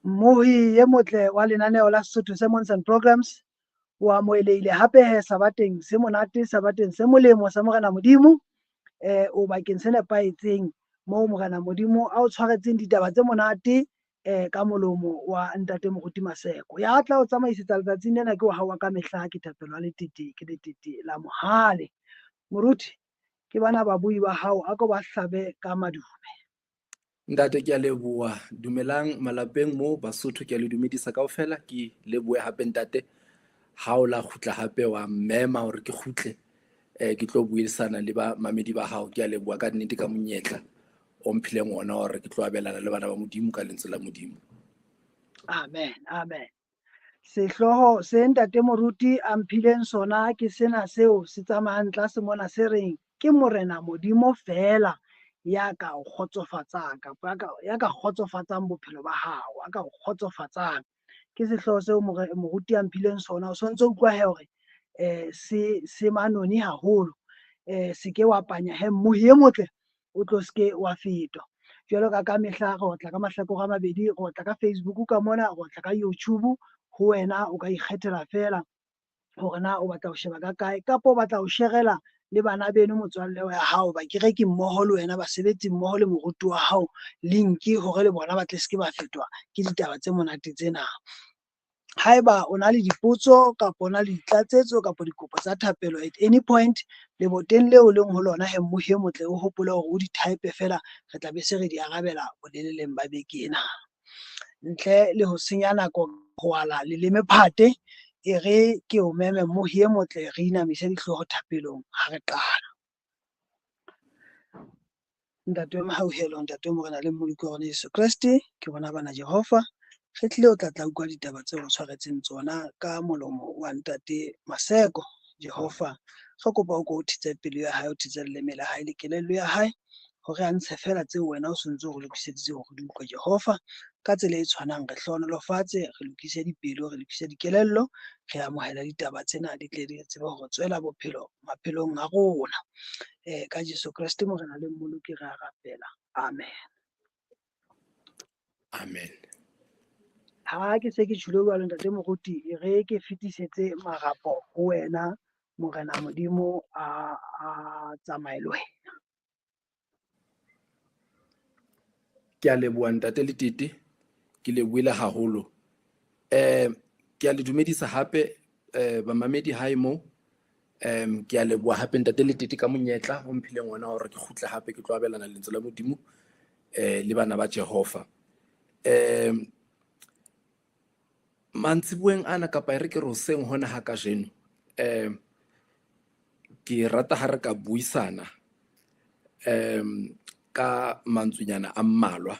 Mmohi ye motle wa lenaneo la Sesotho Sermons and Programs o amohelehile hape he sabateng se monate, sabateng se molemo sa Morena Modimo o bakeng se nepahetseng moo Morena Modimo a o tshwaretseng ditaba tse monate ka molomo wa Ntate Moruti Maseko. Ya tla o tsamaisetsa letsatsing lena ke o hawa ka mehla ke Thapelo Letete ke Letete la Mohale. Moruti ke bana ba bui ba hao a ko ba hlabe ka madume. Ntate ke a leboha, dumelang malapeng mo Basotho ke a le dumedisa kaofela, ke lebohe hape ntate ha o la kgutla hape wa mmema hore ke kgutle ke tlo buisana le ba mamedi ba hao. Ke a leboha ka nnete ka monyetla o mphileng ona hore ke tlo abelana le bana ba Modimo ka lentswe la Modimo. Amen, amen. Sehloho se Ntate Moruti a mphileng sona ke sena seo se tsamayang tlase mona se reng ke Morena Modimo fela ya ka o kgotsofatsang kapa ya ka kgotsofatsang bophelo ba hao, a ka o kgotsofatsang. Ke sehloho seo Moruti a mphileng sona. O sontso utlwa he hore se manoni haholo. Se ke wa panya he mmohi e motle o tlo ske wa fetwa. Jwalo ka mehla re otla ka mahlakore a mabedi, re otla ka Facebook ka mona, re otla ka YouTube. Ho wena o ka ikgethela fela hore na o batla ho sheba ka kae kapa o batla ho sherela le bana beno motswalle wa hao, ba kereki mmoho le wena, basebetsi mmoho le moruti wa hao, linki hore le bona ba tle ske ba fetwa ke ditaba tse monate tsena. Haeba o na le dipotso kapa o na le ditlatsetso kapa dikopo tsa thapelo at any point, leboteng leo leng ho lona he mmohi e motle o hopole hore o di type fela, re tla be se re di arabela boleleleng ba beke ena. Ntle le ho senya nako ho ala leleme phate, e re ke o meme mmohi e motle re inamise dihlooho thapelong ha re qala. Ntate wa mahauhelo, ntate wa Morena le Moloko wa rona Jesu Kreste, ke bona bana Jehova re tlile o tla utlwa ditaba tseo re tshwaretseng tsona ka molomo wa Ntate Maseko. Jehova re kopa o ko o thitse pelo ya hae, o thitse leleme la hae le kelello ya hae, hore a ntshe fela tseo wena o sontso o re lokiseditse hore di utlwe Jehova ka tsela e tshwanang. Re hlohonolofatse, re lokise dipelo, re lokise dikelello, re amohela ditaba tsena di tle di tsebe hore tswela bophelo maphelong a rona. Ka Jesu Kreste Morena le Mmoloki re a rapela. Amen. Amen. Ha ke se ke tshilo jwalo Ntate Moruti, e re ke fetisetse marapo ho wena Morena Modimo a tsamaye le wena. Ke a leboha Ntate Letete, ke lebohile haholo. Ke a le dumedisa hape bamamedi hae mo. Ke a leboha hape Ntate Letete ka monyetla o mphileng ona hore ke kgutle hape ke tlo abelana lentswe la Modimo le bana ba Jehova. Mantsibueng ana kapa re ke re hoseng hona ha ka jeno, ke rata ha re ka buisana ka mantswenyana a mmalwa.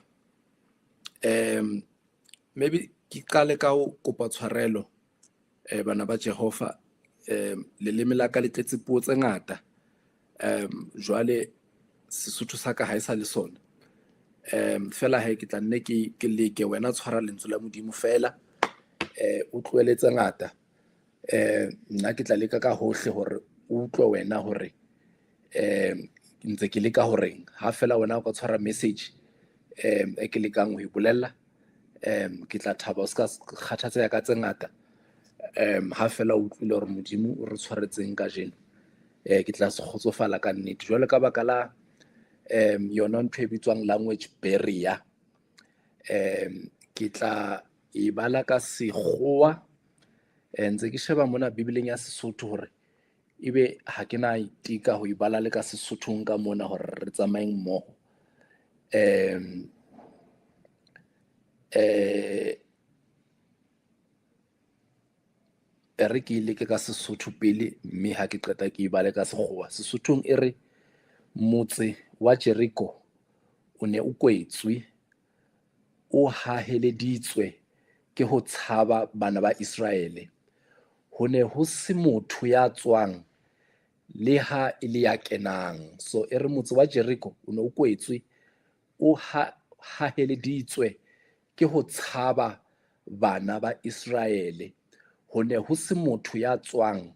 Maybe ke qale ka ho kopa tshwarelo bana ba Jehova. Leleme la ka le tletse puo tse ngata, jwale Sesotho sa ka ha e sa le sona. Fela he ke tla nne ke leke wena tshwara lentswe la Modimo fela, o tlohelletse ngata. Nna ke tla leka ka hohle hore o utlwe wena hore ntse ke leka hore ha fela wena o ka tshwara message e ke lekang ho e bolella, ke tla thaba o ska kgathatseha ka tse ngata. Ha fela o utlwile hore Modimo o re tshwaretseng ka jeno, ke tla se kgotsofala ka nnete. Jwale ka baka la yona ntho e bitswang language barrier, ke tla e bala ka Sekgowa, ntse ke sheba mona Bibeleng ya Sesotho hore ebe ha ke na itika ho ibala le ka Sesothong ka mona hore re tsamayeng mmoho. Re ke leke ka Sesotho pele, mme ha ke qeta ke ibale ka Sekgowa. Sesothong e re motse wa Jeriko o ne o kwetswe, o haheleditswe ke ho tshaba bana ba Israele. Ho ne ho se motho ya tswang le ha e le ya kenang. So e re motse wa Jeriko o ne o kwetswe, o haheleditswe ke ho tshaba bana ba Israele. Ho ne ho se motho ya tswang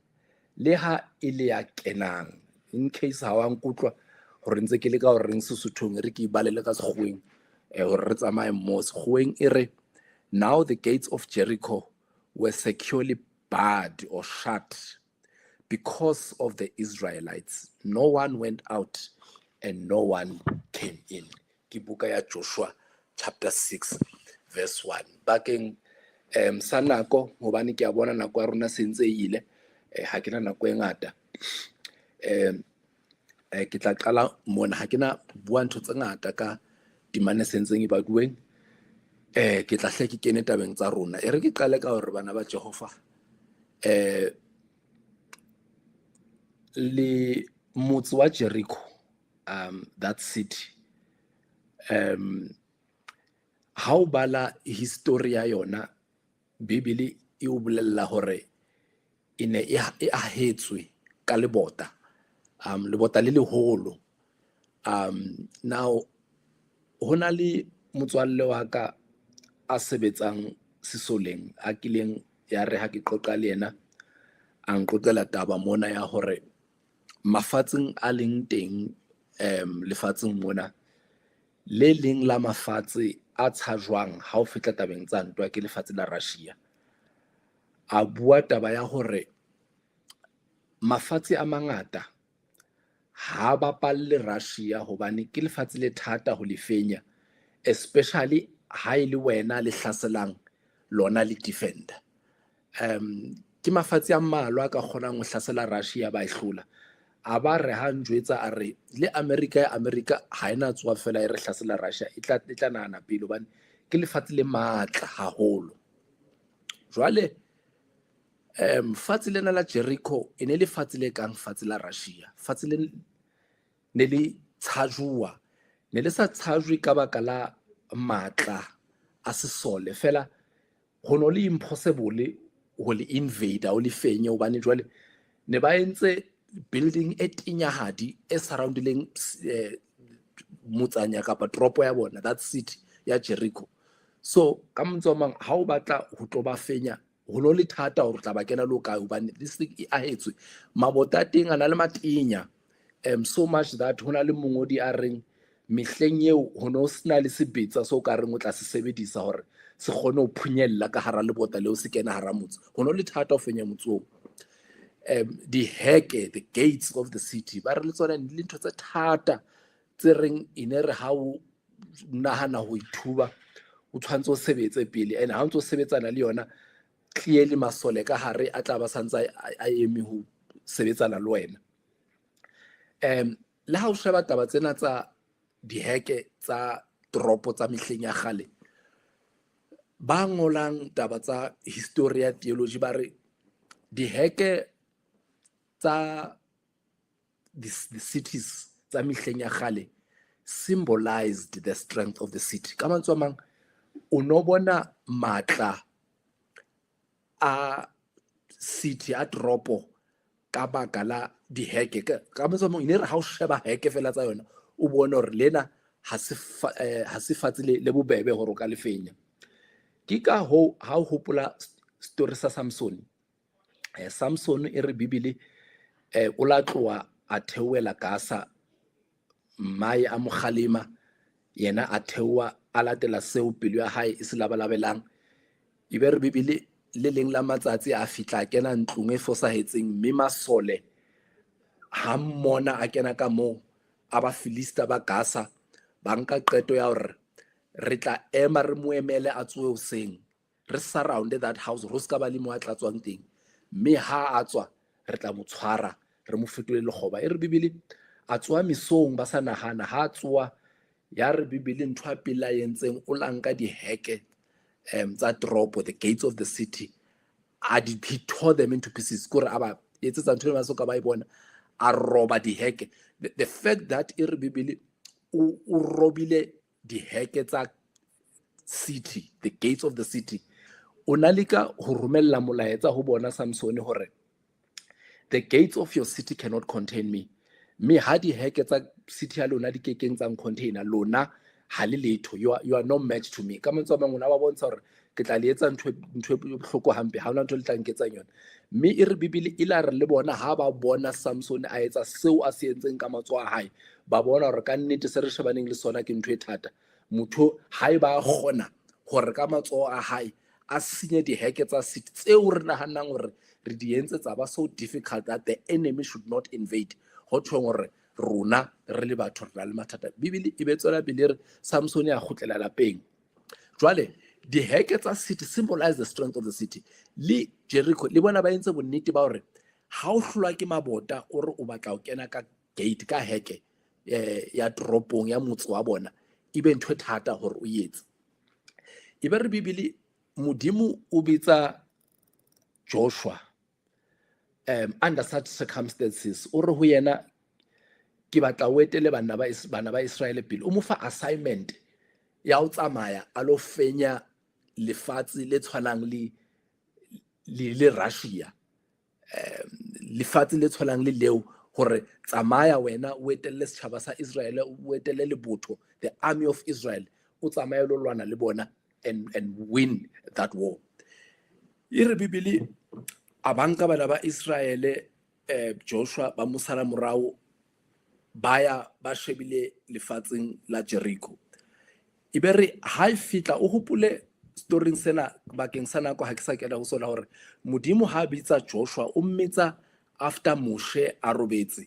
le ha e le ya kenang. In case ha wa nkutlwa hore ntse ke leka hore reng Sesothong re ke ibalele ka Sekgoweng hore re tsamaye mmoho. Sekgoweng e re Now the gates of Jericho were securely barred or shut because of the Israelites. No one went out and no one came in. Ke buka ya Joshua chapter 6 verse 1. Bakeng sa nako hobane ke a bona nako ya rona sentse ile ha ke na nako e ngata ke tla qala mona ha ke na bua ntho tse ngata ka dimane sentseng e baduweng ke tla hle ke kene tabeng tsa rona e re ke qale ka hore bana ba Jehova le motse wa Jericho that city ha o bala history ya yona Bibele e o bolella hore e ne e ahetswe ka lebota lebota le leholo now hona le motswalle wa ka a sebetsang Sesoleng a kileng ya re ha ke qoqa le yena a nqoqela taba mona ya hore mafatsheng a leng teng lefatsheng mona le leng la mafatshe a tshajwang ha o fitla tabeng tsa ntwa ke lefatshe la Russia a bua taba ya hore mafatshe a mangata ha ba palle Russia hobane ke lefatshe le thata ho le fenya especially ha ile wena le hlaselang lona le defender ke mafatshe a mmalwa ka kgonang ho hlasela Russia ba ihlola a ba re ha njwetsa a re le America ha ena tswa fela e re hlasela Russia e tla nana pele hobane ke lefatshe le matla haholo jwale fatshe lena la Jericho e ne le fatshe le kang fatshe la Russia fatshe le ne le tshajwa ne le sa tshajwe ka baka la matla a sesole fela ho no le impossible ho le invade o le fenye hobane jwale ne ba entse building e tinyahadi e surrounding motsanya kapa tropo ya bona that city ya Jericho so ka montsomang ha o batla ho tlo ba fenya ho no le thata hore tla ba kena lo kae hobane this thing e ahetswe mabota teng ana le matinya so much that hona le mongodi a reng mehleng eo ho no sna le sebetsa so ka reng o tla se sebedisa hore se kgone ho phunyella ka hara lebota leo se kena hara motse ho no le thata ho fenya motsong the heke the gates of the city ba re le tsona le ntho tse thata tse reng ine re ha o nahana ho ithuba o tshwantse o sebetse pele and ha o ntse o sebetsana le yona clearly masole ka hare a tla ba santsa a eme ho sebetsana le wena le ha o sheba taba tsena tsa diheke tsa tropo tsa mehleng ya kgale ba ngolang taba tsa history ya theology ba re diheke tsa the cities tsa mehleng ya kgale symbolized the strength of the city ka mantswe a mang o no bona matla a city a tropo ka baka la diheke ka mantswe a mang ine re ha o sheba heke fela tsa yona o bona hore lena ha se fatshe le bobebe hore o ka le fenya ke ka ho ha o hopola story sa Samson Samson e re Bibele o la tloa a theoela Gaza mai a mokgalema yena a theoa a latela seo pelo ya hae e se labalabelang e be re Bibele le leng la matsatsi a fitla kena ntlong e fosahetseng mme masole ha mmona a kena ka moo a ba Filista ba Gaza ba nka qeto ya hore re tla ema re moemele a tsoe hoseng re surround that house ho ska ba le mo a tla tswang teng mme ha a tswa re tla mo tshwara re mo fetole lekgoba e re Bibele a tswa misong ba sa nahana ha tswa ya re Bibele ntho a pela yentseng o lanka diheke tsa tropo the gates of the city he tore them into pieces kore aba etsetsa ntho e maso ka ba ibona a roba diheke the fact that e re Bibele o robile diheke tsa city the gates of the city o nalika ho romella molaetsa ho bona Samson hore the gates of your city cannot contain me ha diheke tsa city ya lona di kekeng tsa container lona ha le letho you are no match to me ka mantswe a mangwe ba bontsha hore ke tla le etsa ntho e bohloko hampe ha ona ntho le tla nketsang yona mme e re Bibele e la re le bona ha ba bona Samson a etsa seo a se entseng ka matsoa a hae ba bona hore ka nnete se re shebaneng le sona ke ntho e thata motho ha e ba gona hore ka matsoho a hae a senye diheke tsa city tseo re nahanang hore re di entse tsa ba so difficult that the enemy should not invade. Ho tjhong hore rona re le batho re na le mathata. Bibele e be tswela pele re Samson ya khutlela lapeng. Jwale diheke tsa city symbolize the strength of the city. Le Jericho le bona ba entse bonnete ba hore ha o hlolwa ke mabota o re o batla ho kena ka gate ka heke ya toropong ya motse wa bona ibe ntho e thata hore o etse. Ibe re Bibele Modimo o bitsa Joshua under such circumstances o re ho yena ke batla o etele bana ba Israel pele o mo fa assignment ya o tsamaya a lo fenya lefatshe le tshwanang le Russia lefatshe le tshwanang le leo hore tsamaya wena o etelle setjhaba sa Israel o etelle lebotho the army of Israel o tsamaya lo lwana le bona and win that war. Ire Bibele abanka bana ba Israel Joshua ba musala morao baya ba shebile lefatsheng la Jericho. Ibere ha e fitla o hopole storing sena bakeng sa nako ha ke sa kena ho sona hore Modimo ha bitsa Joshua o mmetsa after Moshe a robetse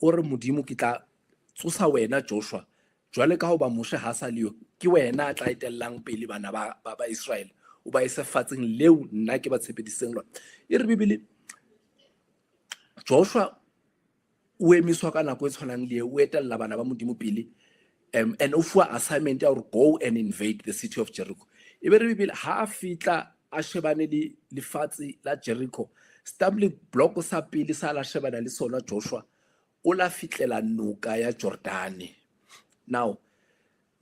o re Modimo ke tla tsosa wena Joshua jwale ka ho ba Moshe ha sa liyo ke wena a tla etellang pele bana ba Israel o ba isa fatseng leo nna ke ba tshepediseng lona. E re Bibele Joshua o emiswa ka nako e tshwanang le o etella bana ba Modimo pele and o fuwa assignment ya hore go and invade the city of Jericho. E be re Bibele ha a fitla a shebane le lefatshe la Jericho stumbling block sa pele sa la shebana le sona Joshua o la fitlela noka ya Jordane. Now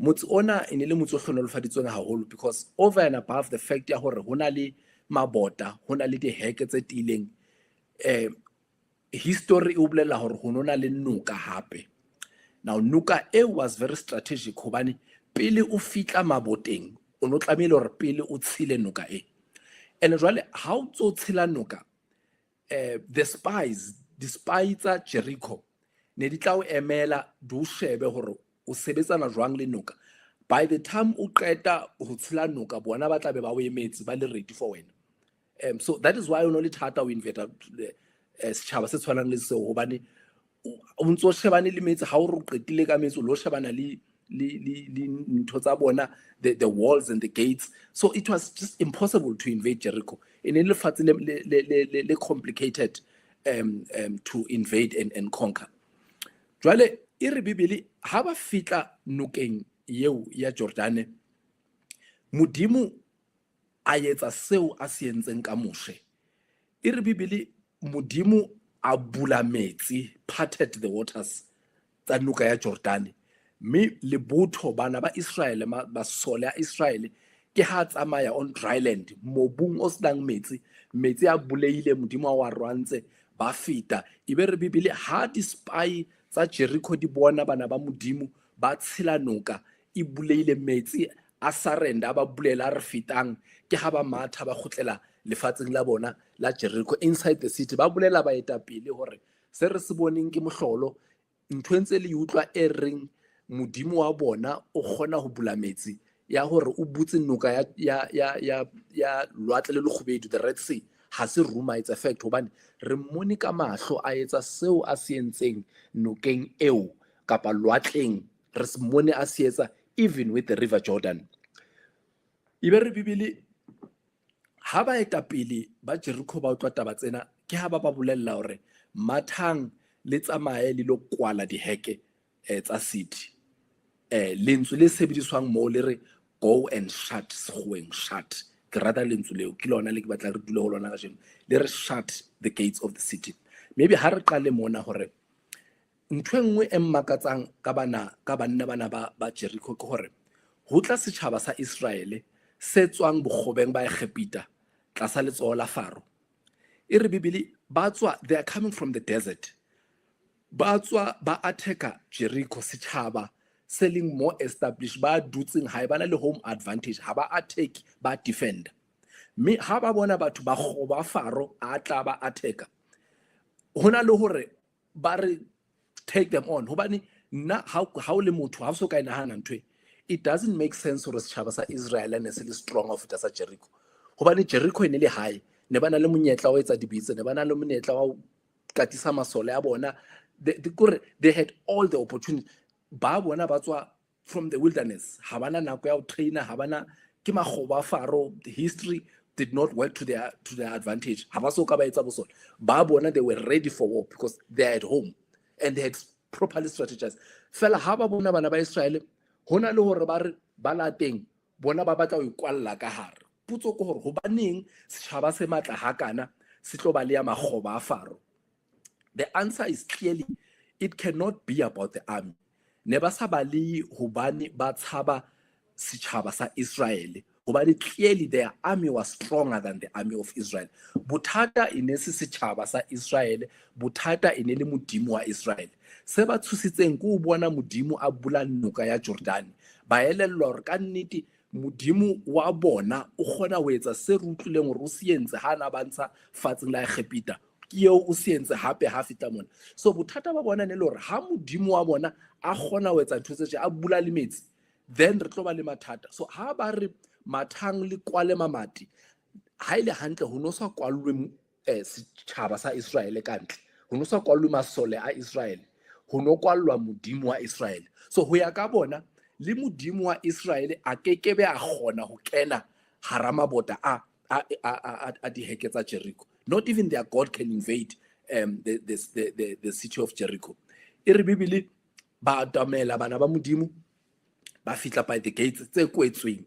motse ona e ne le motse o hlonolofaditsweng haholo because over and above the fact ya hore hona le mabota hona le diheke tse tileng history o bolela hore ho nona le noka hape. Now noka e was very strategic hobane pele o fitla maboteng o no tlamehile hore pele o tshile noka e and jwale ha o tso tshila noka the spies tsa Jericho ne di tla o emela do shebe hore o sebetsana jwang le noka. By the time o qeta ho tshila noka bona ba tla be ba o emetse ba le ready for wena. So that is why o no le thata o invade setjhaba se tshwanang le seo hobane o ntso shebane le metse ha o re qetile ka metso lo shebana le ntho tsa bona the walls and the gates, so it was just impossible to invade Jericho. In le fatse le complicated to invade and conquer. Jwale e re Bibele ha ba fitla nokeng yeo ya Jordane Modimo a etsa seo a se entseng ka Moshe. E re Bibele Modimo a bula metsi, parted the waters tsa noka ya Jordane, mme le botho bana ba Israel ba sole ya Israel ke ha tsamaya on dry land mobung o senang metsi a buleile Modimo a wa rwantse ba fita. E be re Bibele ha di spy tsa Jericho di bona bana ba Modimo ba tshela noka e buleile metsi a surrender ba bulela re fitang ke ha ba matha ba khotlela lefatseng la bona la Jericho inside the city ba bulela ba eta pele hore se re se boneng ke mohlolo ntho entse le utlwa e reng Modimo wa bona o khona ho bula metsi ya hore o butse noka ya lwatle le lekgubedu the Red Sea ha se rumor, it's a fact hobane re mmone ka mahlo a etsa seo a se entseng nokeng eo kapa lwatleng re se mmone a se etsa even with the river Jordan. Ibe re Bibele ha ba eta pele ba Jericho ba utlwa taba tsena ke ha ba bolella hore mathang le tsamaye le lo kwala diheke tsa city lentswe le sebediswang mo le re go and shut ke rata lentswe leo ke lona le ke batla re dule ho lona ga jeno le re shut the gates of the city. Maybe ha re qale mona hore ntwe nngwe e mmakatsang ka banna bana ba Jericho ke hore ho tla setjhaba sa Israel se tswang bogobeng ba Egipta tlasa letsoho la Faro. E re Bibele ba tswa, they are coming from the desert, ba tswa ba attacker Jericho setjhaba selling more established ba dutseng ha ba na le home advantage ha ba attack ba defend. Me ha ba bona batho ba goba Faro a tla ba attacker hona le hore ba re take them on hobane nna ha o le motho ha o so ka inahana ntwe it doesn't make sense hore setjhaba sa Israel ne se le strong ho feta sa Jericho. Hobane Jericho ne le high, ne bana le monyetla wa etsa dibitse, ne bana le monyetla wa katisa masole a bona. They had all the opportunity. Ba bona ba tswa from the wilderness, habana nako ya trainer, habana ke makgoba faro. The history did not work to their advantage. Habaso ka ba etsa bosole. Ba bona they were ready for war because they are at home and they had properly strategized. Fela ha ba bona bana ba Israel hona le hore ba re ba lateng bona ba batla ho ikwalla ka hare. Putso ko hore hobaneng setjhaba se matla hakana se tlo ba le ya makgoba a faro. The answer is clearly it cannot be about the army. Neba sa bali hobane ba tshaba setjhaba sa Israel. Hobane clearly their army was stronger than the army of Israel. Bothata ine se setjhaba sa Israel, bothata ine le modimo wa Israel. Se ba tshositseng go bona modimo a bula noka ya Jordan. Ba elellwa hore ka nnete modimo wa bona o kgona ho etsa se rutlileng hore o se entse hana bantsha fatseng la Egipta. Yo o se entse hape ha fita mona. So bothata ba bona ne le hore ha modimo wa bona a kgona ho etsa ntho tse a bula le metsi, then re tlo ba le mathata. So ha ba re mathang le kwale mamati, ha ile hantle ho no sa kwalwe setjhaba sa Israel ka ntle, ho no sa kwalwe masole a Israel, ho no kwallwa modimo wa Israel. So ho ya ka bona le modimo wa Israel a kekebe a kgona ho kena harama bota a diheke tsa Jericho. Not even their God can invade the city of Jericho. E re Bibele ba atamela bana ba modimo ba fitla by the gates tse kwetsweng.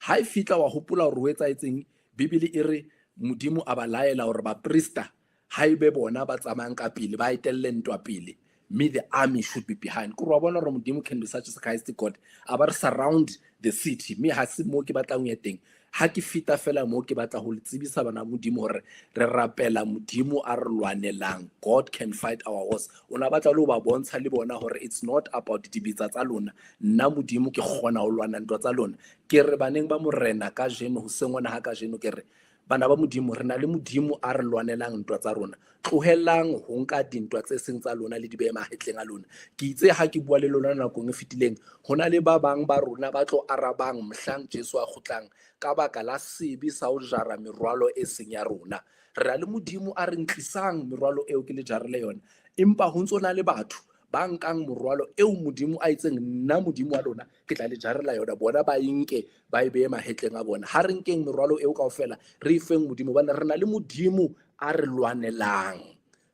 Ha e fitla wa hopola hore o etsa etseng, Bibele e re modimo a ba laela hore ba priesta ha ebe bona ba tsamayang ka pele ba etelle ntwa pele, me the army should be behind. Ko wa bona hore modimo can be such a sarcastic God. A ba surround the city, me ha se mo ke batlang ho eteng. Ha ke fita fela mo ke batla ho tsebisa bana modimo hore re rapela modimo a re lwanelang. God can fight our wars. Ona batla lo ba bontsha le bona hore it's not about dibitsa tsa lona, nna modimo ke kgona ho lwana ntwa tsa lona. Ke re baneng ba morena ka jeno ho sengwana ha ka jeno ke re bana ba modimo re na le modimo a re lwanelang ntwa tsa rona. Tlohelang ho nka dintwa tse seng tsa lona le di be mahetleng a lona. Ke itse ha ke bua le lona nakong e fetileng, hona le ba bang ba rona ba tlo arabang mohlang Jesu a khutlang ka baka la sebe sa ho jara merwalo e seng ya rona. Re le modimo a re ntlisang merwalo eo ke le jarele yona, empa ho ntsona le batho ba nkang morwalo eo modimo a itseng nna modimo wa lona ke tla le jarela yona, bona ba inke ba e beye mahetleng a bona. Ha re nkeng merwalo eo kaofela re ifeng modimo, bana re na le modimo a re lwanelang.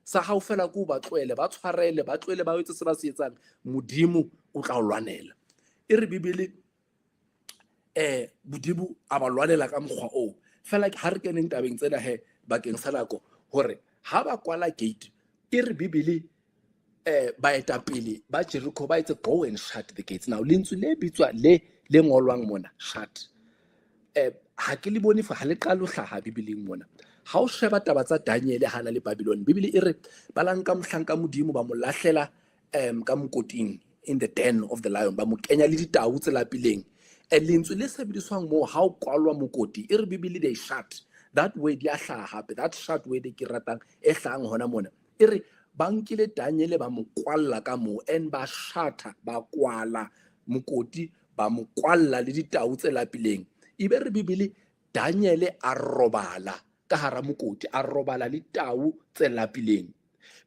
Sa hao fela ko ba tloele ba tshwarele ba tloele ba etse se ba se etsang, modimo o tla o lwanela. E re Bibele modimo a ba lwanela ka mokgwa o fela ha re keneng tabeng tsena he bakeng sa nako hore ha ba kwala gate, e re Bibele baetapele ba Jericho ba itse go and shut the gates. Now lentswe le bitswa le ngolwang mona shut, ha ke le bone fa ha le qalo hlaha Bibeleng mona. Ha o sheba taba tsa Daniel hana le Babylon, Bibele e re ba lanka mohlanka modimo ba mo lahlela ka mokoting in the den of the lion, ba mo kenya le ditau tse lapileng. Lentswe le sebediswang mo ha o kwalwa mokoti, e re Bibele they shut. That word ya hlaha hape, that shut word ke ratang e hlahang hona mona, e re ba nkile Daniel ba mo kwalla ka mo and ba shata ba kwala mokoti ba mo kwalla le ditau tse lapileng. Ibe re Bibele Daniel a robala ka hara mokoti, a robala le tau tse lapileng.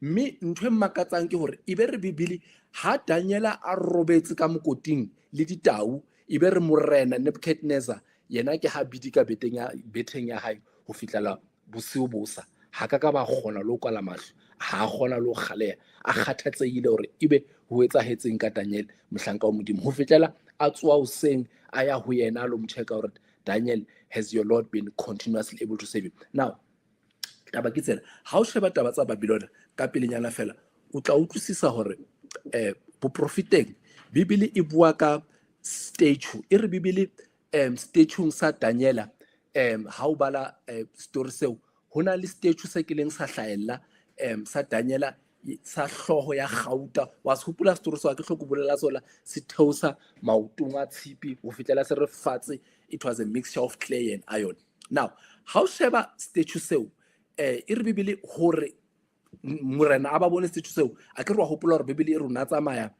Mme ntho e makatsang ke hore ibe re Bibele ha Daniel a robetse ka mokoting le ditau, ibe re morena Nebuchadnezzar yena ke ha bidika beteng ya hae ho fitlela bosiu bosa, ha ka ba kgona lo kwala mahlo, ha kgona lo khaleha, a kgathatsehile hore ibe ho etsahetseng ka Daniel mohlanka wa modimo. Ho fitlela a tswa hoseng a ya ho yena lo mcheka hore Daniel, has your Lord been continuously able to save you? Now taba ke tsela ha o sheba taba tsa Babylon ka pelenyana fela o tla utlwisisa hore boprofiteng Bibele e bua ka statue, e re Bibele statue sa Daniela ha o bala story seo hona le statue se keleng sa hlaella sa Daniela sa hloho ya gauta. Wa se hopola story seo ke hloko bolela sola se theosa maotong a tshipi ho fitlela se re fatse. It was a mixture of clay and iron. Now how sheba statue seo e re Bibele hore morena a ba bone statue seo a ke re wa hopola hore Bibele e rona tsamaya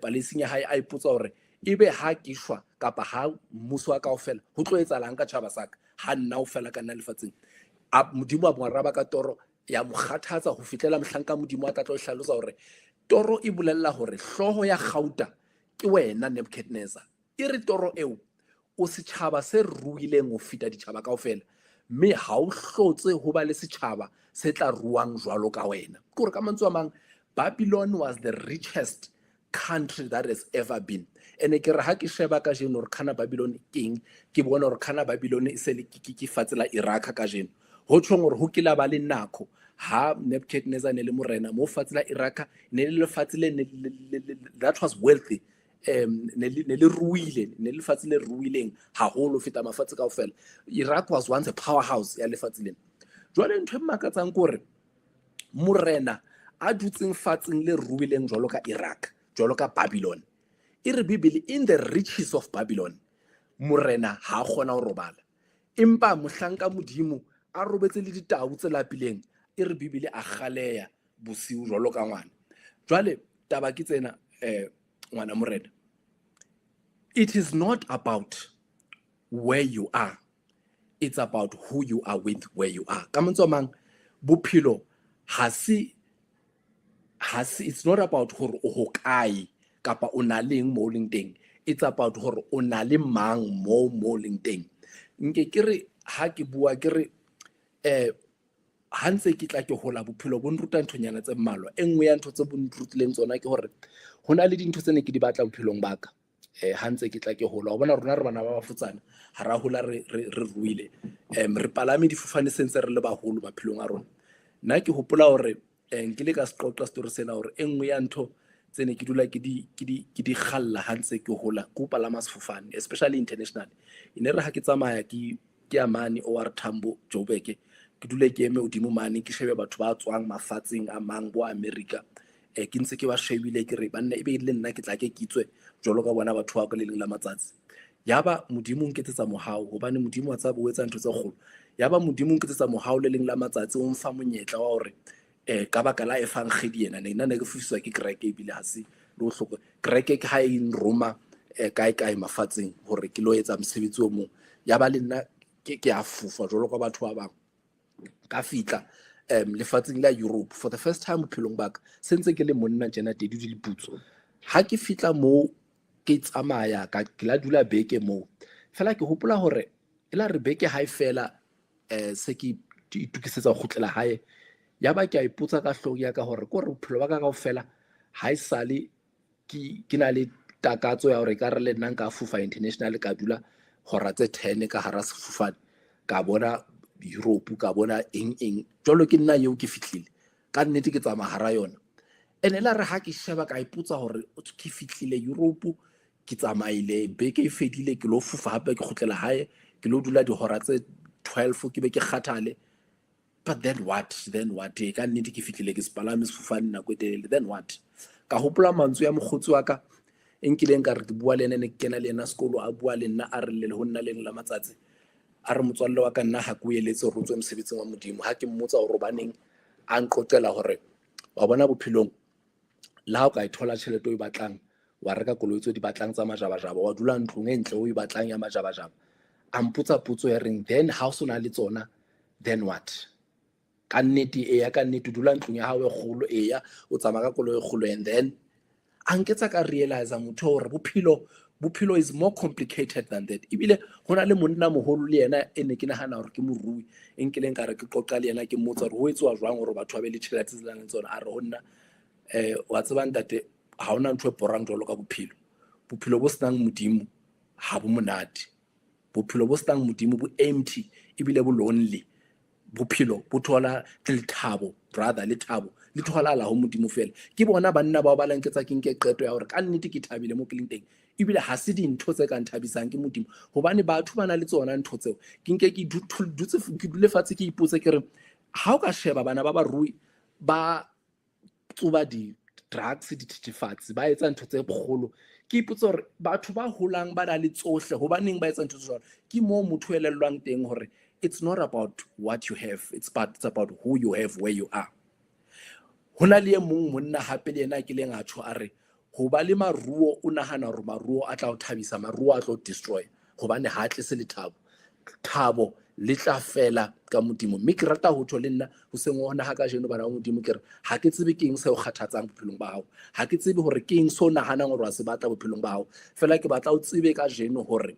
palesing ya hae a ipotsa hore ebe ha ke shwa kapa ha mmuso wa kaofela ho tlo etsahalang ka tjhaba saka ha nna o fela ka nna lefatsheng. Modimo a mo araba ka toro ya mo kgathatsa ho fitlela mohlanka modimo a tla tlo hlalosa hore toro e bolella hore hloho ya gauta ke wena Nebuchadnezzar. E re toro eo o setjhaba se ruileng ho fita ditjhaba kaofela, mme ha o hlotse ho ba le setjhaba se tla ruang jwalo ka wena. Ke hore ka mantswe a mang, Babylon was the richest country that has ever been. Ene ke re ha ke sheba ka jeno hore khana Babylon keng, ke bona hore khana Babylon e se le ke fatsela Iraq ka jeno. Ho tshwong hore ho kila ba le nako ha Nebuchadnezzar ne le morena mo fatsela Iraq ne le fatsile that was wealthy. Ne le ruile, ne le fatshe le ruileng haholo feta mafatshe kaofela. Iraq was once a powerhouse ya lefatshe lena. Jwale ntho e makatsang ke hore morena a dutseng fatsheng le ruileng jwalo ka Iraq, jwalo ka Babylon. E re Bibele, in the riches of Babylon, morena ha kgona ho robala. Empa mohlanka modimo a robetse le ditau tse lapileng, e re Bibele a khaleya bosiu jwalo ka ngwana. Jwale taba ke tsena ngwana morena. It is not about where you are, it's about who you are with where you are. Ka mantswe a mang, bophelo it's not about hore o hokae kapa o na leng mo leng teng. It's about hore o na le mang mo leng teng. Nke ke re ha ke bua ke re ha ntse ke tla ke hola bophelo bo nruta nthonyana tse mmalwa. Engwe ya ntho tse bo nrutileng tsona ke hore hona le dintho tse ne ke di batla bophelong ba ka. Ha ntse ke tla ke hola o bona rona re bana ba bafutsana ha ra hola re ruile re palame difofane sentse re le baholo maphelong a rona. Nna ke hopola hore nkile ka seqoqa story sena hore engwe ya ntho tse ne ke dula ke di khalla ha ntse ke hola ke ho palama sefofane, especially international. Ene re ha ke tsamaya ke amane OR Tambo Joburg, ke dule ke eme hodimo mane ke shebe batho ba tswang mafatsheng a mang bo America. Ke ntse ke ba shebile ke re banna ebe le nna ke tla ke itswe jwalo ka bona batho ba ka le leng la matsatsi. Yaba modimo o nketsetsa mohao hobane modimo wa tsaba o etsa ntho tse kgolo. Yaba modimo o nketsetsa mohao le leng la matsatsi o mfa monyetla wa hore ka baka la efang kgedi yena ne ke fuswa ke kreke ebile ha se le ho hloko kreke ke ha in Roma kae mafatsheng hore ke lo etsa mosebetsi o mong. Yaba le nna ke a fufa jwalo ka batho ba bang ka fitla lefatsheng la Europe for the first time bophelong ba ka sentse ke le monna tjena tedi di putso. Ha ke fitla mo ke tsamaya ka la dula beke mo fela ke hopola hore ela re beke ha e fela se ke itukisetsa go khutlela hae. Yaba ke a ipotsa ka hlogo ya ka hore ko re bophelo ba ka kaofela ha isale ke na le takatso ya hore ka re le nna nka fufa international ka dula hora tse 10 ka hara sefofane ka bona Europe ka bona eng jwalo ke nna eo ke fihlile ka nnete ke tsamaya hara yona. Ene la re ha ke sheba ka ipotsa hore ke fihlile Europe ke tsamaile beke e fedile ke lo fufa hape ke khutlela hae ke lo dula dihora tse 12 ke be ke kgathale. But then what ka nnete ke fihlile ke sepalame sefofane nako e telele. Then what? Ka hopola mantswe ya mokgotsi wa ka enkileng ka re ke bua le ene ne ke kena le ena sekolo a bua le nna a re le ho nna leng la matsatsi a re motswalle wa ka nna ha ke eletse hore o tswe mosebetsing wa modimo. Ha ke mmotsa hore baneng a nqoqela hore wa bona bophelong la ha o ka ithola tjhelete o e batlang wa reka koloi tse di batlang tsa majabajaba wa dula nthong e ntle o e batlang ya majabajaba. A mpotsa potso ya reng then ha o sona le tsona then what? Ka nnete ka nnete dula ntlong ya hao e kgolo o tsamaya ka koloi e kgolo and then a nketsa ka realize motho hore bophelo is more complicated than that. Ebile hona le monna moholo le yena ene ke nahana hore ke morui enkileng ka re ke qoqa le yena ke mmotsa hore ho etswa jwang hore batho ba be le tjhelete tse lang tsona a re honna wa tseba ntate ha ona ntho e porang jwalo ka bophelo bo senang modimo ha bo monate, bophelo bo senang modimo bo empty ebile bo lonely. Bophelo bo thola le thabo brother le thabo le thola ho modimo fela. Ke bona banna ba ba lanketsa ke nke qeto ya hore ka nnete ke thabile mo ke leng teng ebile ha se dintho tse ka nthabisang ke modimo hobane batho ba na le tsona ntho tseo. Ke nke ke dule fatshe ke ipotse ke re ha o ka sheba bana ba barui ba tsuba di drugs dithethefatsi ba etsa ntho tse bogolo. Ke ipotsa hore batho ba holang ba na le tsohle hobaneng ba etsa ntho tse jwalo. Ke mo motho elellwang teng hore it's not about what you have, it's about who you have where you are. Hona le mong monna hape le yena ke leng a tjho a re ho ba le maruo o nahana hore maruo a tla o thabisa, maruo a tlo destroy hobane ha tle se le thabo le tla fela ka modimo. Mme ke rata ho tho le nna ho seng ona ha ka jeno bana ba modimo ke re ha ke tsebe ke eng se o kgathatsang bophelong ba hao, ha ke tsebe hore ke eng so nahanang hore wa se batla bophelong ba hao, fela ke batla o tsebe ka jeno hore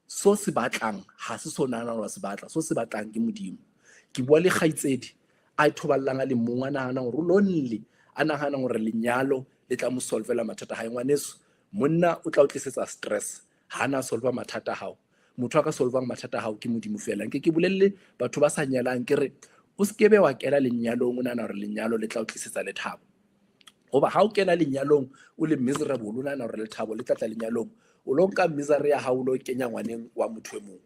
so se batlang ha se so nahanang hore wa se batla, so se batlang ke modimo. Ke bua le kgaitsedi a ithoballang a le mong a nahanang hore lonely, a nahanang hore lenyalo le tla mo solvela mathata a hae. Ngwaneso, monna o tla o tlisetsa stress, hana solva mathata a hao. Motho a ka solvang mathata a hao ke modimo fela. Nke ke bolelle batho ba sa nyalang ke re o skebe wa kena lenyalong o nahana hore lenyalo le tla o tlisetsa lethabo. Hoba ha o kena lenyalong o le miserable o nahana hore lethabo le tla tla lenyalong, o lo nka misery ya hao lo kenya ngwaneng wa motho e mong.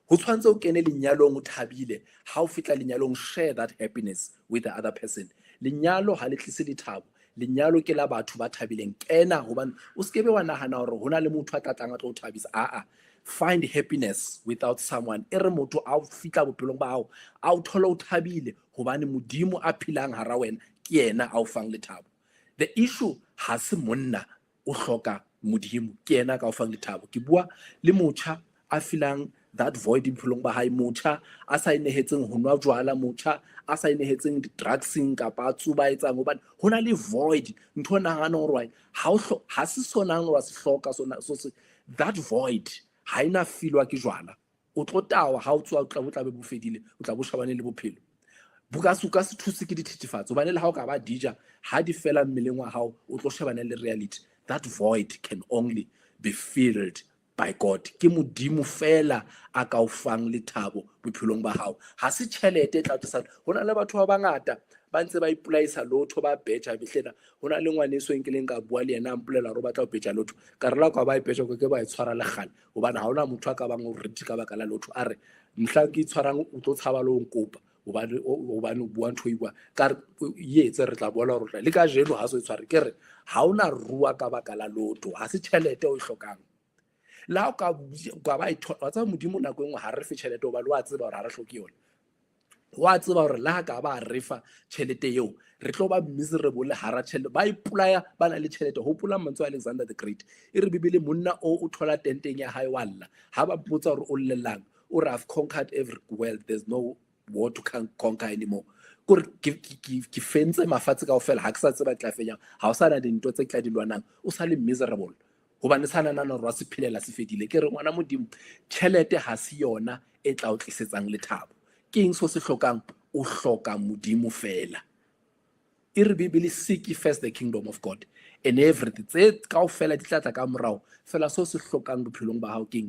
Ho tshwantse o kene lenyalong o thabile, ha o fitla lenyalong share that happiness with the other person. Lenyalo ha le tlise lethabo, lenyalo ke la batho ba thabileng. Kena hobane o skebe wa nahana hore hona le motho a tlatlang a tlo o thabisa. Find happiness without someone. Ere motho a o fitla bophelong ba hao a o thola o thabile hobane modimo a philang hara wena ke yena a o fang lethabo. The issue ha se monna o hloka modimo, ke yena ka o fang lethabo. Ke bua le motjha a filang that void bophelong ba hae, motjha a sa inehetseng ho nwa jwala, motjha a sa inehetseng drugsing kapa a tsuba etsang hobane hona le void. Ntho nahana hore ha se sona wa se hloka sona so that void ha ina filwa ke jwala. O tlo tawa ha o tswa o tla be bo fedile, o tla bo shebane le bophelo. Bukasuka se thuse ke dithethefatso hobane le ha o ka ba dija ha di fela mmeleng wa hao o tlo shebana le reality. That void can only be filled by God. Ke modimo fela a ka o fang lethabo bophelong ba hao. Ha se tjhelete e tla tsa hona le batho ba bangata ba ntse ba ipolaisa lotho ba betja bihlena. Hona le ngwaneso enkeleng ka bua le yena a mpolela hore ba tla o betja lotho ka re la ka ba ipetja go ke ba e tshwara le gale hobane ha hona motho a ka bang o re ka baka la lotho a re mhla ke tshwarang o tlo tshaba le o nkopa hobane o bua ntho e bua ka ye tse re tla bona hore le ka jeno ha so e tshware ke re ha ona rua ka baka la lotho, ha se tjhelete o e hlokang. La o ka ba wa tsa modimo nako engwe ha re fe tjhelete hoba le wa tseba hore ha re hloke yona. Wa tseba hore la ka ba re fa tjhelete eo re tlo ba miserable hara tjhelete ba ipolaya ba na le tjhelete. Hopola mantswe a Alexander the Great e re bibele monna o thola tenteng ya hae walla ha ba botsa hore o llelang o re I've conquered every world, there's no war to conquer anymore. Ke fentse mafatshe kaofela ha ke sa tseba tla fenya ha o sa na dintho tse tla di lwanang o sa le miserable hobane sana nana re se phelela se fedile. Ke re ngwana modimo tjhelete ha se yona e tla o tlisetsang lethabo. Ke eng so se hlokang o hloka modimo fela. E re bibele seek first the kingdom of God and everything tse kaofela di tla tla ka morao fela so se hlokang bophelong ba hao ke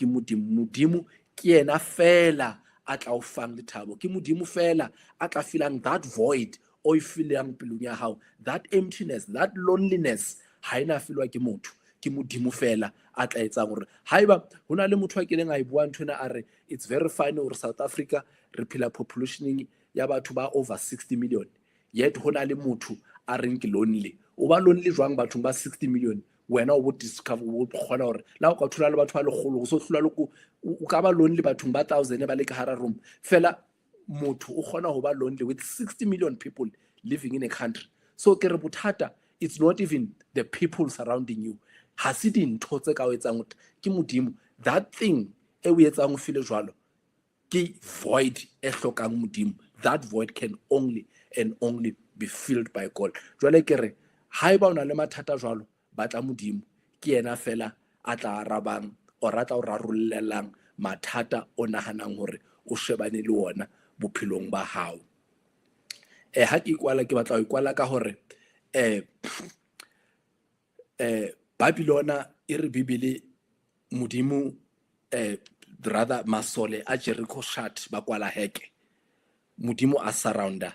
modimo ke yena fela a tla o fang lethabo. Ke modimo fela a tla filang that void o e filang pelong ya hao, that emptiness, that loneliness ha ina filwa ke motho, ke modimo fela a tla etsang hore haeba hona le motho a keleng a e bua nthona a re it's very fine hore South Africa re phela populationeng ya batho ba over 60 million, yet hona le motho a reng ke lonely. O ba lonely jwang bathong ba 60 million wena o discover o khona hore la o ka thola le batho ba le kgolo so hlola le o ka ba lonely bathong ba 1000 ba le ka hara room fela motho o khona ho ba lonely with 60 million people living in a country. So ke re bothata it's not even the people surrounding you, ha se dintho tse ka o etsang ke modimo. That thing e o etsang o file jwalo ke void e hlokang modimo. That void can only and only be filled by God. Jwale ke re haeba o na le mathata jwalo batla modimo ke yena fela a tla arabang o rata o rarollelang mathata o nahanang hore o shebane le ona bophelong ba hao. Ha ke ikwala ke batla ho ikwala ka hore Babylona e re bibele modimo rather masole a Jericho shut ba kwala heke, modimo a surrounda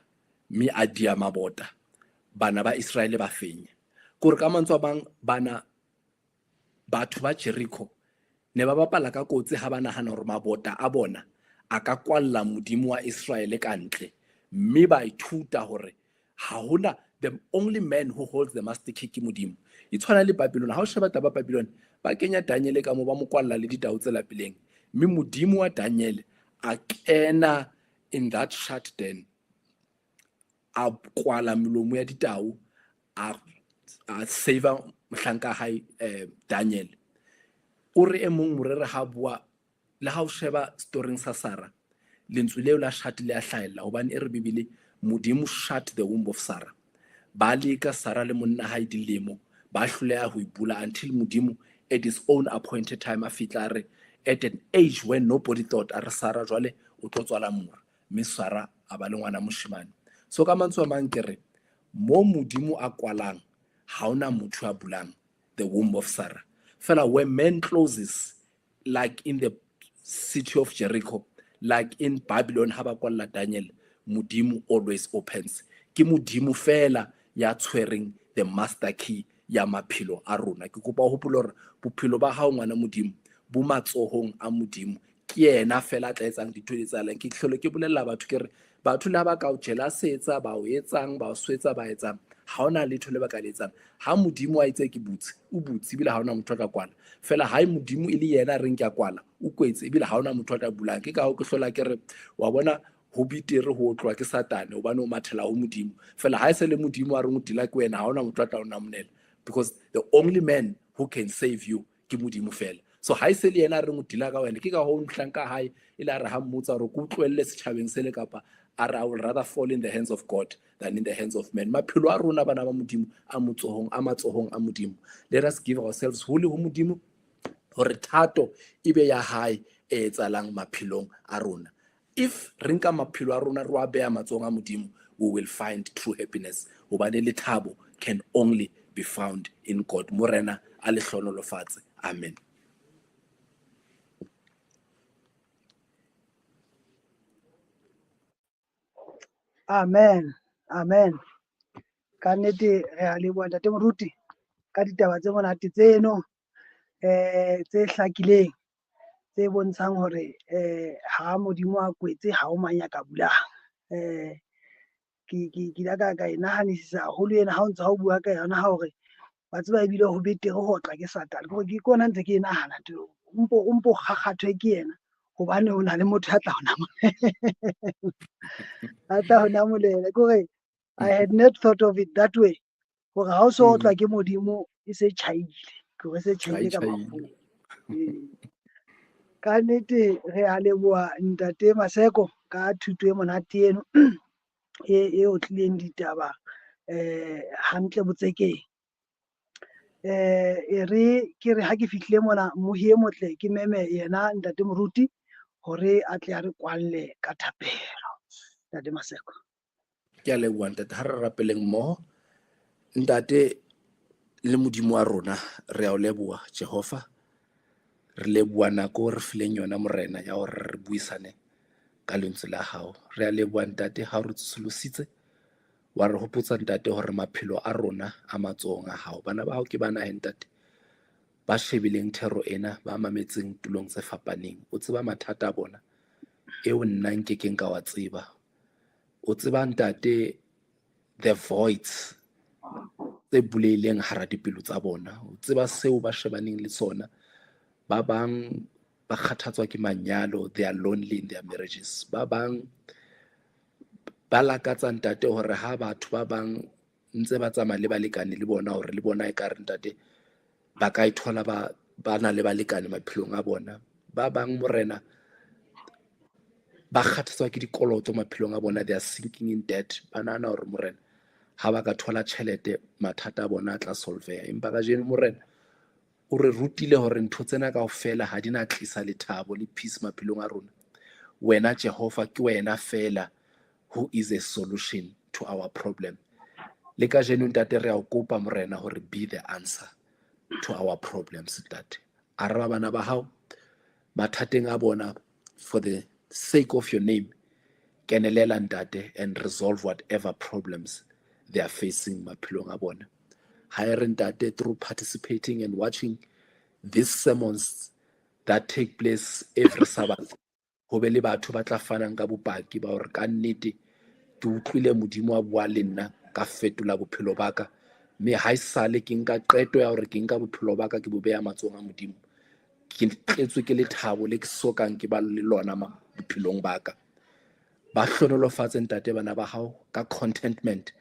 mi a dia mabota bana ba Israel ba fenya kore ka mantswe bang bana batho ba Jericho ne ba bapala ka kotsi ha bana hana hore mabota a bona a ka kwalla modimo wa Israel ka ntle, mme ba ithuta hore ha hona the only man who holds the master key ke modimo. E tshwana le Babylon, ha o sheba taba Babylon ba kenya Daniel ka mo ba mo kwalla le ditau tse lapileng, mme modimo wa Daniel a kena in that shut den a kwala melomo ya ditau a save mohlanka hae Daniel o re e mong morere ha bua le ha o sheba storyng sa Sarah lentswe leo la shut le a hlaela hobane e re bibele modimo shut the womb of Sarah ba leka Sarah le monna hae dilemo ba hloleha ho ibula until modimo at his own appointed time a fitla re at an age when nobody thought a re Sarah jwale o tlo tswala mora mme Sarah a ba le ngwana moshemane. So ka mantswe a mang kere mo modimo a kwalang ha ona motho a bulang the womb of Sarah. Fela when man closes, like in the city of Jericho, like in Babylon ha ba kwalla Daniel, modimo always opens. Ke modimo fela ya tshwereng the master key ya maphelo a rona. Ke kopa ho hopola hore bophelo ba hao ngwana modimo bo matsohong a modimo. Ke yena fela a tla etsang dintho di tsalang. Ke hlolo ke bolella batho ke re batho la ba ka o jela setsa ba o etsang ba o swetsa ba etsang ha ona letho le ba ka le etsang ha modimo a itse ke butse o butse bile ha ona motho a tla kwala fela ha modimo e le yena a reng ke a kwala o kwetse bile ha ona motho a tla bulang. Ke ka ho ke hlola ke re wa bona ho bitere ho tlwa ke Satane hobane o mathela ho modimo fela ha se le modimo a re mo dila ke wena ha ona motho a tla o namonela because the only man who can save you ke modimo fela. So ha se le yena a re mo dila ka wena ke ka ho nhlanka hae ile a re ha mmotsa hore go tlwelle setjhabeng se le kapa I would rather fall in the hands of God than in the hands of men. Maphelo a rona bana ba modimo a matsohong a modimo. Let us give ourselves wholly ho modimo hore thato ebe ya hae e etsalang maphelong a rona. If re nka maphelo a rona re wa beha matsohong a modimo, we will find true happiness. Hobane lethabo can only be found in God. Morena a le hlonolofatse. Amen. Amen. Amen. Ka nnete re a leboha ntate moruti ka ditaba tse monate tseno tse hlakileng tse bontshang hore ha modimo a kwetse ha o mang ya ka bulang. Ke la ka e nahanisisa haholo ena ha o ntse ha o bua ka yona ha hore wa tseba ebile ho betere ho tla ke Satane ke kona ntse ke e nahana o mpo kgakgathwe ke yena hobane o na le motho a tla ho namolela kore I had not thought of it that way hore ha o so tlwa ke modimo e se tjhaile ke se tjhaile ka mafu. Ka nnete re a leboha ntate Maseko ka thuto e monate eno e o tlileng ditaba hantle botsekeng. Ke re ha ke fihlile mona mohi e motle ke meme yena ntate moruti hore a tle a re kwalle ka thapelo ntate Maseko. Ke a leboha ntate ha re rapeleng mmoho ntate le modimo wa rona re a o leboha Jehova re leboha nako re fileng yona morena ya hore re buisane ka lentswe la hao re a leboha ntate ha re tsolositse wa re hopotsa ntate hore maphelo a rona a matsohong a hao bana ba hao ke bana ntate ba shebileng thero ena ba mametseng tulong tse fapaneng o tseba mathata a bona eo nna nkekeng ka wa tseba o tseba ntate the voids tse bulehileng hara dipelo tsa bona o tseba seo ba shebaneng le sona ba bang ba kgathatswa ke manyalo they are lonely in their marriages ba bang ba lakatsa ntate hore ha batho ba bang ntse ba tsamaya le balekane le bona hore le bona e ka re ntate ba ka ithola ba na le balekane maphelong a bona ba bang morena ba kgathatswa ke dikoloto maphelong a bona they are sinking in debt ba nahana hore morena ha ba ka thola tjhelete mathata a bona a tla solveya empa ka jeno morena o re rutile hore ntho tsena kaofela ha di na tlisa lethabo le peace maphelong a rona wena Jehova ke wena fela who is a solution to our problem le ka jeno ntate re a o kopa morena hore be the answer to our problems ntate a re ba bana ba hao mathateng a bona for the sake of your name kenelela ntate and resolve whatever problems they are facing maphelong a bona hire ntate through participating and watching these sermons that take place every Sabbath ho be le batho ba tla fanang ka bopaki ba hore ka nnete ke utlwile modimo a bua le nna ka fetola bophelo baka mme ha isale ke nka qeto ya hore ke nka bophelo baka ke bo beha matsohong a modimo ke tletswe ke lethabo le ke sokang ke ba le lona bophelong baka ba hlonolofatse ntate bana ba hao ka contentment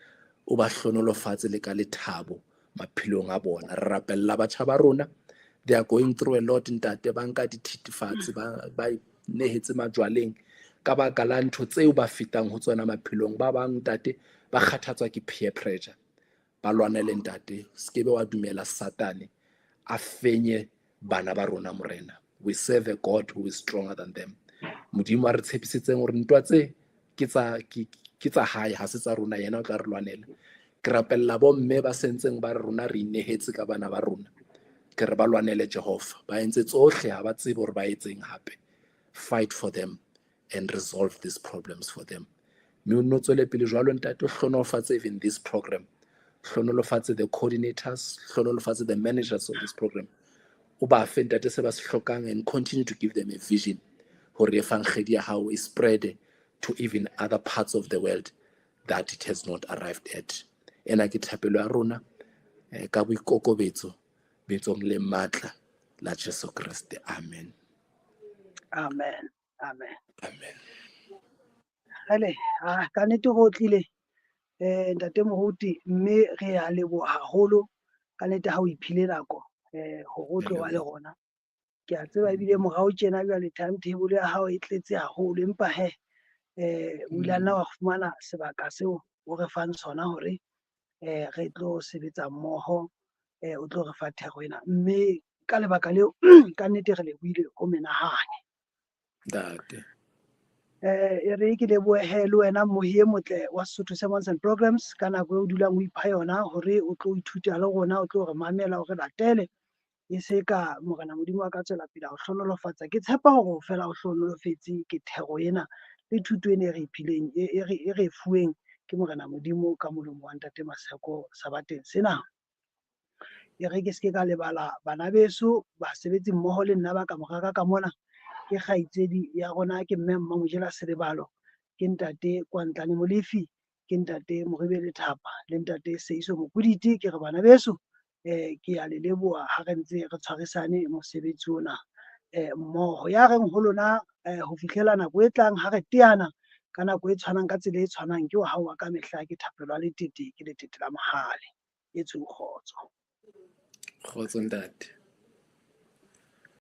o ba hlonolofatse le ka lethabo maphelong a bona. Re rapella batjha ba rona, they are going through a lot ntate, ba nka dithethefatsi, ba nehetse majwaleng ka baka la ntho tseo ba fetang ho tsona maphelong. Ba bang ntate ba kgathatswa ke peer pressure, ba lwanele ntate. Skebe wa dumela satane a fenye bana ba rona morena. We serve a God who is stronger than them. Modimo a re tshepisitseng hore ntwa tse ke tsa hae, ha se tsa rona, yena o tla re lwanela. Ke rapella bo mme ba sentseng ba rona re inehetse ka bana ba rona, ke re ba lwanele Jehova, ba entse tsohle, ha ba tsebe hore ba etseng hape. Fight for them and resolve these problems for them. Mme o nno tswele pele jwalo ntate, o hlonolofatse even this program, hlonolofatse the coordinators, hlonolofatse the managers of this program. O ba fe ntate se ba se hlokang, and continue to give them a vision hore efangedi ya hao is spread to even other parts of the world that it has not arrived at. Ena ke thapelo ya rona ka boikokobetso bitsong le matla la Jesu Kriste. Amen. Amen. Amen. Amen. Hele, ka nnete go tlile ntate Moruti, mme re a leboha haholo ka nnete ha o iphile nako go go tlo wa le gona. Ke a tseba ebile morao tjena jwale timetable ya hao e tletse haholo, empa o ile nna wa fumana sebaka seo o re fang sona hore re tlo sebetsa mmoho, o tlo re fa thero ena, mme ka lebaka leo ka nnete re lebohile o menahane. Ntate. E re ke lebohe le wena mohi e motle wa Sesotho Sermons and Programs ka nako o dulang o ipha yona hore o tlo ithuta le rona, o tlo re mamela o re latele. E se ka Morena Modimo a ka tswela pele ho hlonolofatsa. Ke tshepa hore fela o hlonolofetse ke thero ena le thuto ena e re iphileng, e re fuweng ke Morena Modimo ka molomo wa ntate Maseko Sabateng sena. E re ke se ke ka lebala bana beso, basebetsi mmoho le nna ba ka moraka ka mona, ke kgaitsedi ya rona, ke mme Mmamojela Selebalo, ke ntate Kwantlane Molefi, ke ntate Morebele Thapa le ntate Seiso Mokuditi. Ke re bana beso ke a le leboha ha re ntse re tshwarisane mosebetsi ona mmoho. Ya reng ho lona ho fihlela nako e tlang, ha re teana ka nako e tshwanang ka tsela e tshwanang, ke ha wa ka mehla ke thapelwa le tete, ke le tete la mohale. E tswe kgotso. Kgotso ntate.